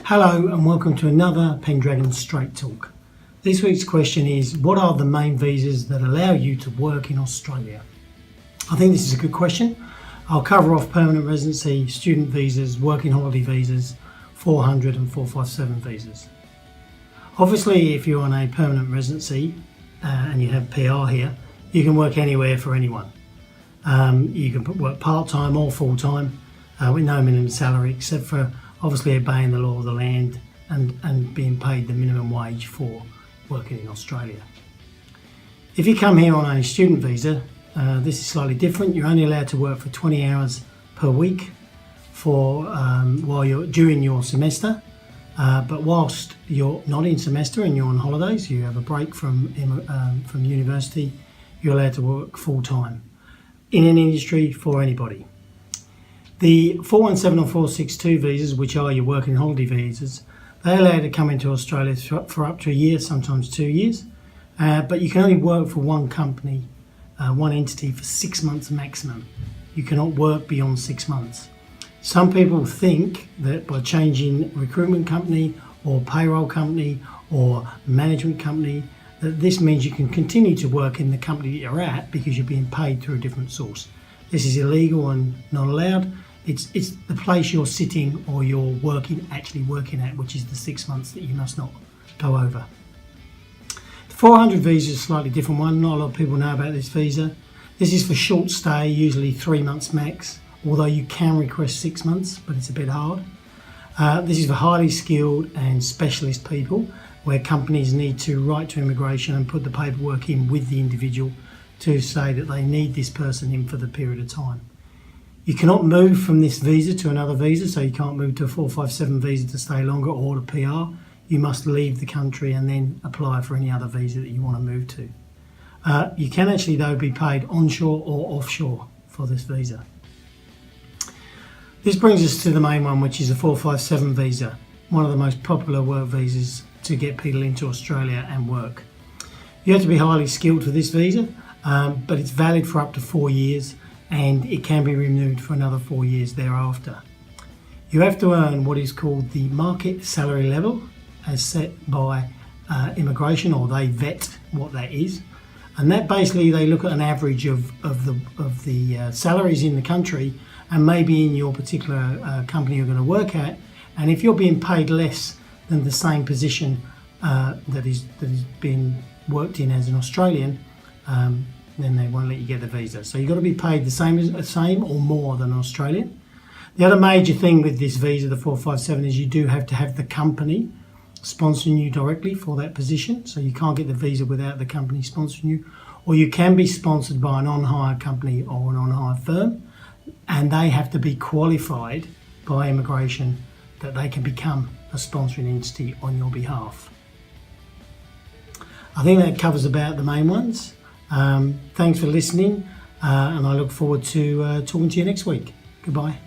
Hello and welcome to another Pendragon Straight Talk. This week's question is, what are the main visas that allow you to work in Australia? I think this is a good question. I'll cover off permanent residency, student visas, working holiday visas, 400 and 457 visas. Obviously, if you're on a permanent residency and you have PR here, you can work anywhere for anyone. You can work part-time or full-time with no minimum salary, except for obviously obeying the law of the land and being paid the minimum wage for working in Australia. If you come here on a student visa, this is slightly different. You're only allowed to work for 20 hours per week during your semester. But whilst you're not in semester and you're on holidays, you have a break from university, you're allowed to work full-time in an industry for anybody. The 417 or 462 visas, which are your working holiday visas, they're allowed to come into Australia for up to a year, sometimes 2 years, but you can only work for one company, one entity for 6 months maximum. You cannot work beyond 6 months. Some people think that by changing recruitment company or payroll company or management company, that this means you can continue to work in the company that you're at because you're being paid through a different source. This is illegal and not allowed. It's the place you're sitting or you're actually working at, which is the 6 months that you must not go over. The 400 visa is a slightly different one. Not a lot of people know about this visa. This is for short stay, usually 3 months max, although you can request 6 months, but it's a bit hard. This is for highly skilled and specialist people, where companies need to write to immigration and put the paperwork in with the individual to say that they need this person in for the period of time. You cannot move from this visa to another visa, so you can't move to a 457 visa to stay longer or to PR. You must leave the country and then apply for any other visa that you want to move to. You can actually, though, be paid onshore or offshore for this visa. This brings us to the main one, which is a 457 visa, one of the most popular work visas to get people into Australia and work. You have to be highly skilled for this visa, but it's valid for up to 4 years and it can be renewed for another 4 years thereafter. You have to earn what is called the market salary level as set by immigration, or they vet what that is. And that basically, they look at an average of the salaries in the country and maybe in your particular company you're going to work at. And if you're being paid less than the same position that is being worked in as an Australian, then they won't let you get the visa. So you've got to be paid the same or more than an Australian. The other major thing with this visa, the 457, is you do have to have the company sponsoring you directly for that position. So you can't get the visa without the company sponsoring you. Or you can be sponsored by an on-hire company or an on-hire firm, and they have to be qualified by immigration that they can become a sponsoring entity on your behalf. I think that covers about the main ones. Thanks for listening, and I look forward to talking to you next week. Goodbye.